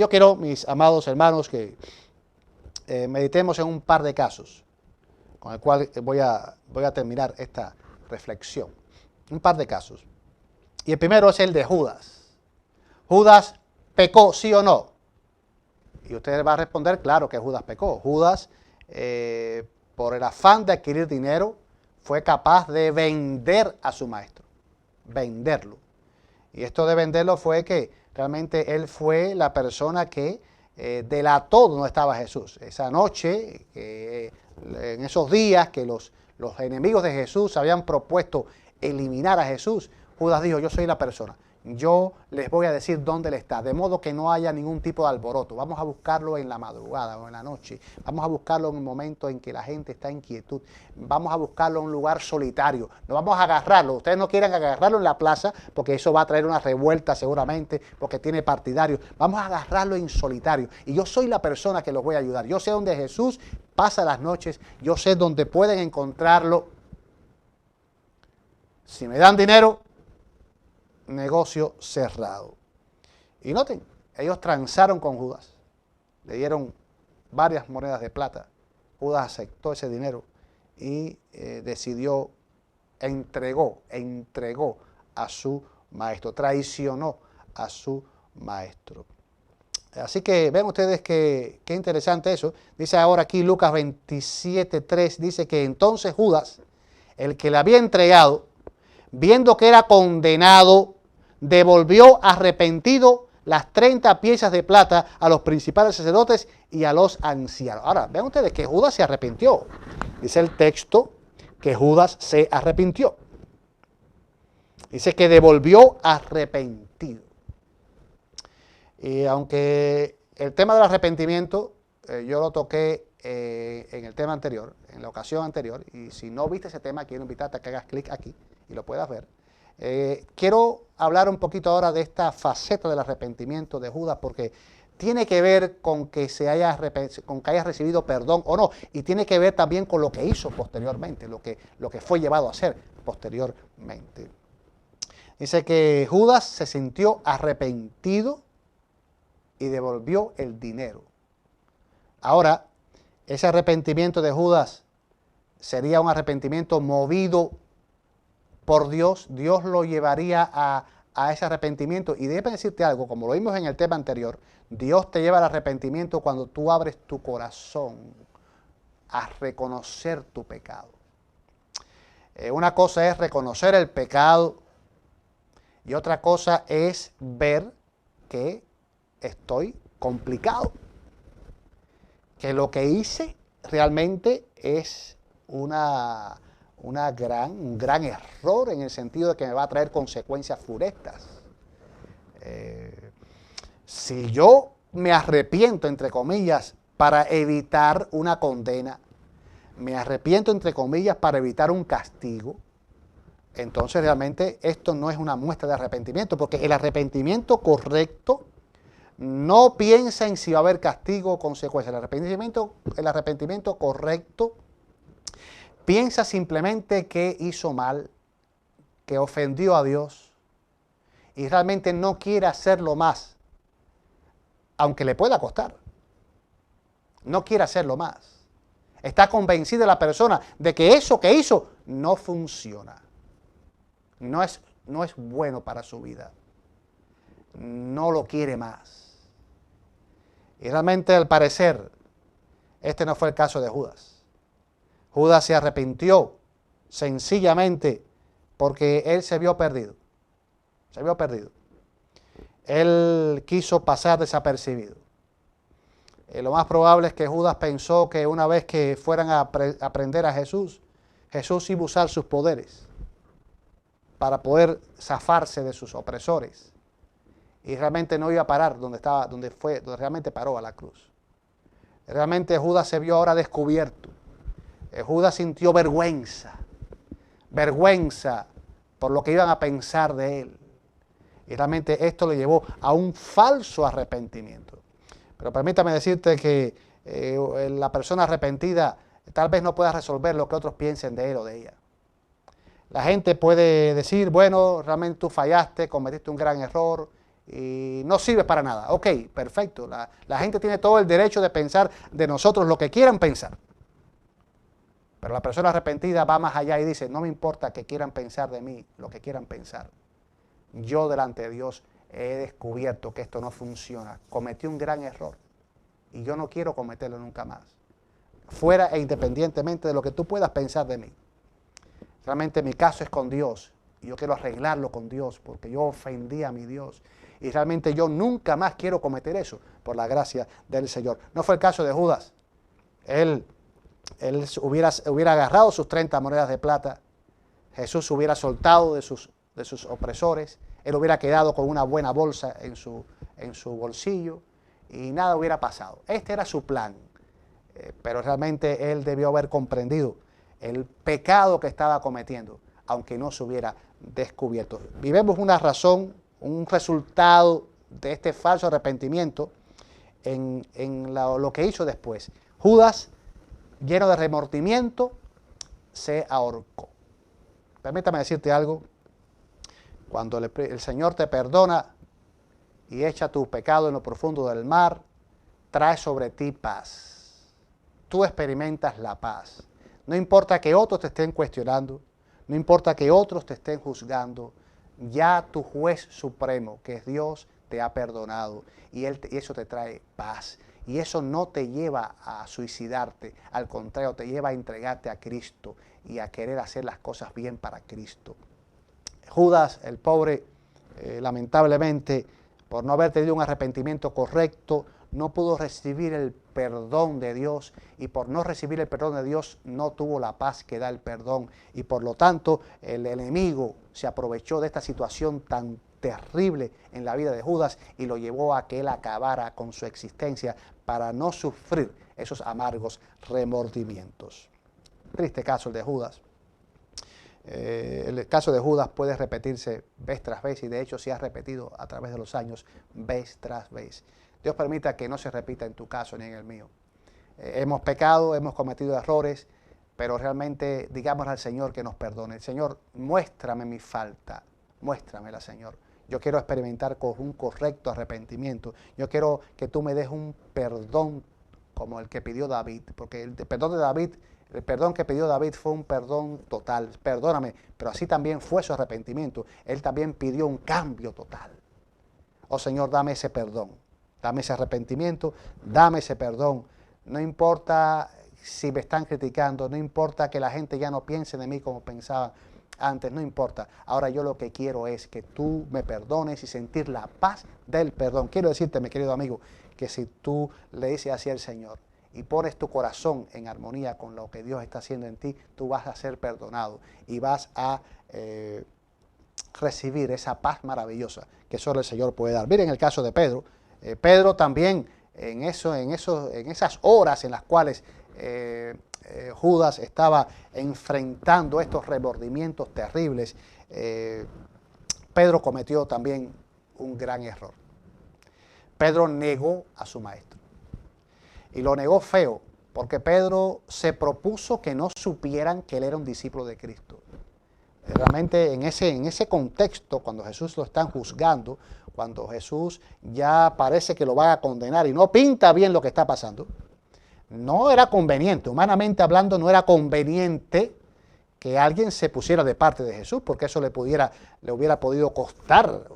yo quiero, mis amados hermanos, que meditemos en un par de casos, con el cual voy a terminar esta reflexión. Un par de casos. Y el primero es el de Judas. ¿Judas pecó, sí o no? Y usted va a responder, claro que Judas pecó. Judas, por el afán de adquirir dinero, fue capaz de vender a su maestro. Venderlo. Y esto de venderlo fue que realmente él fue la persona que delató donde estaba Jesús. Esa noche, en esos días que los enemigos de Jesús habían propuesto eliminar a Jesús, Judas dijo, yo soy la persona. Yo les voy a decir dónde él está, de modo que no haya ningún tipo de alboroto. Vamos a buscarlo en la madrugada o en la noche. Vamos a buscarlo en un momento en que la gente está en quietud. Vamos a buscarlo en un lugar solitario. No vamos a agarrarlo. Ustedes no quieren agarrarlo en la plaza porque eso va a traer una revuelta seguramente porque tiene partidarios. Vamos a agarrarlo en solitario. Y yo soy la persona que los voy a ayudar. Yo sé dónde Jesús pasa las noches. Yo sé dónde pueden encontrarlo. Si me dan dinero, negocio cerrado. Y noten, ellos transaron con Judas, le dieron varias monedas de plata. Judas aceptó ese dinero y entregó a su maestro, traicionó a su maestro. Así que ven ustedes qué interesante eso. Dice ahora aquí Lucas 27:3, dice que entonces Judas, el que le había entregado, viendo que era condenado, devolvió arrepentido las 30 piezas de plata a los principales sacerdotes y a los ancianos. Ahora, vean ustedes que Judas se arrepintió. Dice el texto que Judas se arrepintió. Dice que devolvió arrepentido. Y aunque el tema del arrepentimiento, yo lo toqué en el tema anterior, en la ocasión anterior, y si no viste ese tema, quiero invitarte a que hagas clic aquí y lo puedas ver. Quiero hablar un poquito ahora de esta faceta del arrepentimiento de Judas, porque tiene que ver con que haya recibido perdón o no, y tiene que ver también con lo que hizo posteriormente, lo que fue llevado a hacer posteriormente. Dice que Judas se sintió arrepentido y devolvió el dinero. Ahora, ese arrepentimiento de Judas sería un arrepentimiento movido por Dios. Dios lo llevaría a ese arrepentimiento. Y déjame decirte algo, como lo vimos en el tema anterior, Dios te lleva al arrepentimiento cuando tú abres tu corazón a reconocer tu pecado. Una cosa es reconocer el pecado y otra cosa es ver que estoy complicado, que lo que hice realmente es un gran error en el sentido de que me va a traer consecuencias funestas. Si yo me arrepiento, entre comillas, para evitar una condena, me arrepiento, entre comillas, para evitar un castigo, entonces realmente esto no es una muestra de arrepentimiento, porque el arrepentimiento correcto no piensa en si va a haber castigo o consecuencia. El arrepentimiento correcto piensa simplemente que hizo mal, que ofendió a Dios y realmente no quiere hacerlo más, aunque le pueda costar. No quiere hacerlo más. Está convencida la persona de que eso que hizo no funciona. No es bueno para su vida. No lo quiere más. Y realmente, al parecer, este no fue el caso de Judas. Judas se arrepintió sencillamente porque él se vio perdido. Se vio perdido. Él quiso pasar desapercibido. Lo más probable es que Judas pensó que una vez que fueran a aprender a Jesús, Jesús iba a usar sus poderes para poder zafarse de sus opresores. Y realmente no iba a parar donde realmente paró a la cruz. Realmente Judas se vio ahora descubierto. Judas sintió vergüenza por lo que iban a pensar de él. Y realmente esto le llevó a un falso arrepentimiento. Pero permítame decirte que la persona arrepentida tal vez no pueda resolver lo que otros piensen de él o de ella. La gente puede decir, bueno, realmente tú fallaste, cometiste un gran error, y no sirves para nada. Ok, perfecto. La gente tiene todo el derecho de pensar de nosotros lo que quieran pensar. Pero la persona arrepentida va más allá y dice, no me importa que quieran pensar de mí, lo que quieran pensar. Yo delante de Dios he descubierto que esto no funciona. Cometí un gran error y yo no quiero cometerlo nunca más. Fuera e independientemente de lo que tú puedas pensar de mí. Realmente mi caso es con Dios y yo quiero arreglarlo con Dios porque yo ofendí a mi Dios. Y realmente yo nunca más quiero cometer eso por la gracia del Señor. No fue el caso de Judas. Él hubiera agarrado sus 30 monedas de plata, Jesús hubiera soltado de sus opresores, él hubiera quedado con una buena bolsa en su bolsillo y nada hubiera pasado. Este era su plan, pero realmente él debió haber comprendido el pecado que estaba cometiendo, aunque no se hubiera descubierto. Y vemos una razón, un resultado de este falso arrepentimiento en lo que hizo después. Judas, lleno de remordimiento, se ahorcó. Permítame decirte algo. Cuando el Señor te perdona y echa tu pecado en lo profundo del mar, trae sobre ti paz. Tú experimentas la paz. No importa que otros te estén cuestionando, no importa que otros te estén juzgando, ya tu juez supremo, que es Dios, te ha perdonado y eso te trae paz. Y eso no te lleva a suicidarte, al contrario, te lleva a entregarte a Cristo y a querer hacer las cosas bien para Cristo. Judas, el pobre, lamentablemente, por no haber tenido un arrepentimiento correcto, no pudo recibir el perdón de Dios y por no recibir el perdón de Dios no tuvo la paz que da el perdón y por lo tanto el enemigo se aprovechó de esta situación tan terrible en la vida de Judas y lo llevó a que él acabara con su existencia para no sufrir esos amargos remordimientos. Triste caso el de Judas. El caso de Judas puede repetirse vez tras vez y de hecho se ha repetido a través de los años vez tras vez. Dios permita que no se repita en tu caso ni en el mío. Hemos pecado, hemos cometido errores, pero realmente digamos al Señor que nos perdone. Señor, muéstrame mi falta, muéstramela, Señor. Yo quiero experimentar con un correcto arrepentimiento. Yo quiero que tú me des un perdón como el que pidió David, porque el perdón de David, el perdón que pidió David fue un perdón total. Perdóname, pero así también fue su arrepentimiento. Él también pidió un cambio total. Oh Señor, dame ese perdón, dame ese arrepentimiento, dame ese perdón. No importa si me están criticando, no importa que la gente ya no piense de mí como pensaba antes, no importa. Ahora yo lo que quiero es que tú me perdones y sentir la paz del perdón. Quiero decirte, mi querido amigo, que si tú le dices así al Señor y pones tu corazón en armonía con lo que Dios está haciendo en ti, tú vas a ser perdonado y vas a recibir esa paz maravillosa que solo el Señor puede dar. Miren el caso de Pedro. Pedro también en esas horas en las cuales Judas estaba enfrentando estos remordimientos terribles, Pedro cometió también un gran error. Pedro negó a su maestro. Y lo negó feo, porque Pedro se propuso que no supieran que él era un discípulo de Cristo. Realmente en ese contexto, cuando Jesús lo están juzgando, cuando Jesús ya parece que lo va a condenar y no pinta bien lo que está pasando, no era conveniente, humanamente hablando, no era conveniente que alguien se pusiera de parte de Jesús, porque eso le hubiera podido costar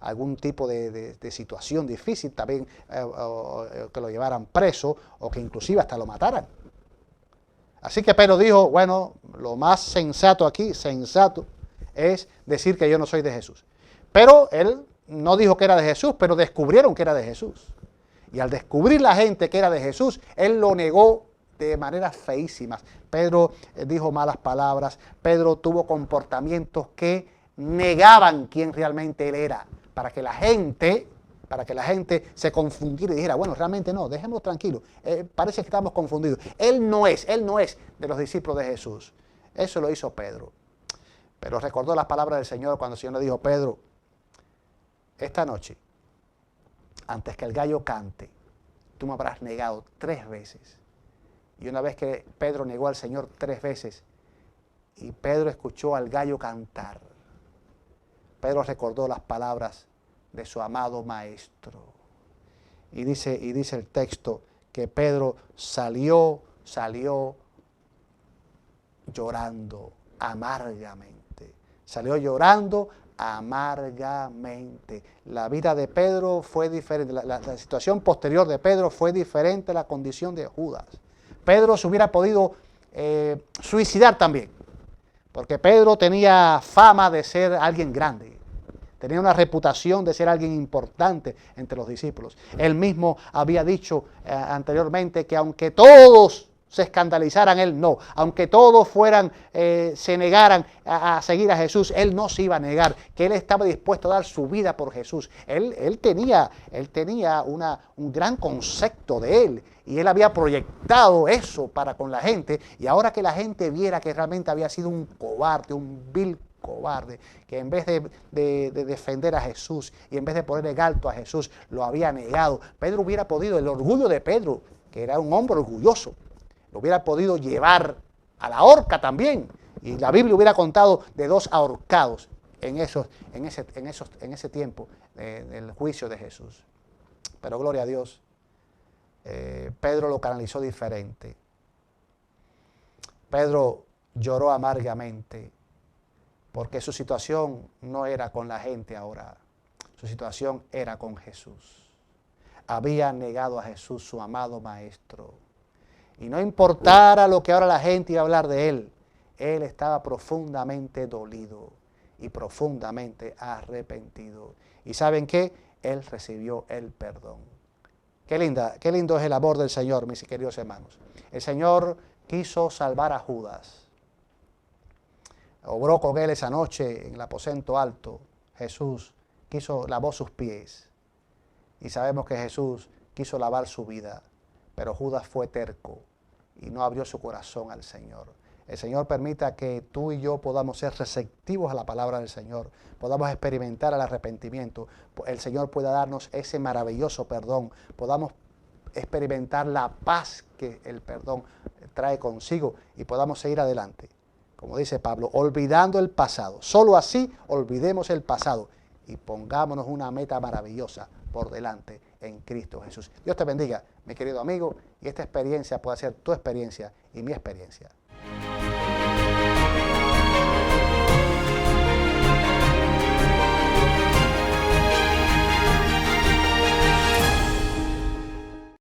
algún tipo de situación difícil, también que lo llevaran preso o que inclusive hasta lo mataran. Así que Pedro dijo, bueno, lo más sensato aquí, es decir que yo no soy de Jesús. Pero él no dijo que era de Jesús, pero descubrieron que era de Jesús. Y al descubrir la gente que era de Jesús, él lo negó de maneras feísimas. Pedro dijo malas palabras, Pedro tuvo comportamientos que negaban quién realmente él era, para que la gente se confundiera y dijera, bueno, realmente no, dejémoslo tranquilo, parece que estamos confundidos. Él no es de los discípulos de Jesús. Eso lo hizo Pedro. Pero recordó las palabras del Señor cuando el Señor le dijo, Pedro, esta noche, antes que el gallo cante, tú me habrás negado 3 veces. Y una vez que Pedro negó al Señor 3 veces, y Pedro escuchó al gallo cantar, Pedro recordó las palabras de su amado Maestro. Y dice el texto que Pedro salió llorando amargamente. Salió llorando amargamente. La vida de Pedro fue diferente. La situación posterior de Pedro fue diferente a la condición de Judas. Pedro se hubiera podido suicidar también, porque Pedro tenía fama de ser alguien grande. Tenía una reputación de ser alguien importante entre los discípulos. Él mismo había dicho anteriormente que aunque todos se escandalizaran, él no. Aunque todos se negaran a seguir a Jesús, él no se iba a negar, que él estaba dispuesto a dar su vida por Jesús. Él tenía un gran concepto de él, y él había proyectado eso para con la gente, y ahora que la gente viera que realmente había sido un cobarde, un vil cobarde, que en vez de defender a Jesús y en vez de ponerle alto a Jesús, lo había negado. Pedro hubiera podido, el orgullo de Pedro, que era un hombre orgulloso, lo hubiera podido llevar a la horca también. Y la Biblia hubiera contado de 2 ahorcados en ese tiempo del juicio de Jesús. Pero gloria a Dios, Pedro lo canalizó diferente. Pedro lloró amargamente, porque su situación no era con la gente ahora, su situación era con Jesús. Había negado a Jesús, su amado Maestro. Y no importara lo que ahora la gente iba a hablar de él estaba profundamente dolido y profundamente arrepentido. ¿Y saben qué? Él recibió el perdón. Qué lindo es el amor del Señor, mis queridos hermanos. El Señor quiso salvar a Judas. Obró con él esa noche en el aposento alto. Jesús lavó sus pies. Y sabemos que Jesús quiso lavar su vida. Pero Judas fue terco y no abrió su corazón al Señor. El Señor permita que tú y yo podamos ser receptivos a la palabra del Señor, podamos experimentar el arrepentimiento, el Señor pueda darnos ese maravilloso perdón, podamos experimentar la paz que el perdón trae consigo y podamos seguir adelante. Como dice Pablo, olvidando el pasado. Solo así olvidemos el pasado y pongámonos una meta maravillosa por delante en Cristo Jesús. Dios te bendiga, mi querido amigo, y esta experiencia puede ser tu experiencia y mi experiencia.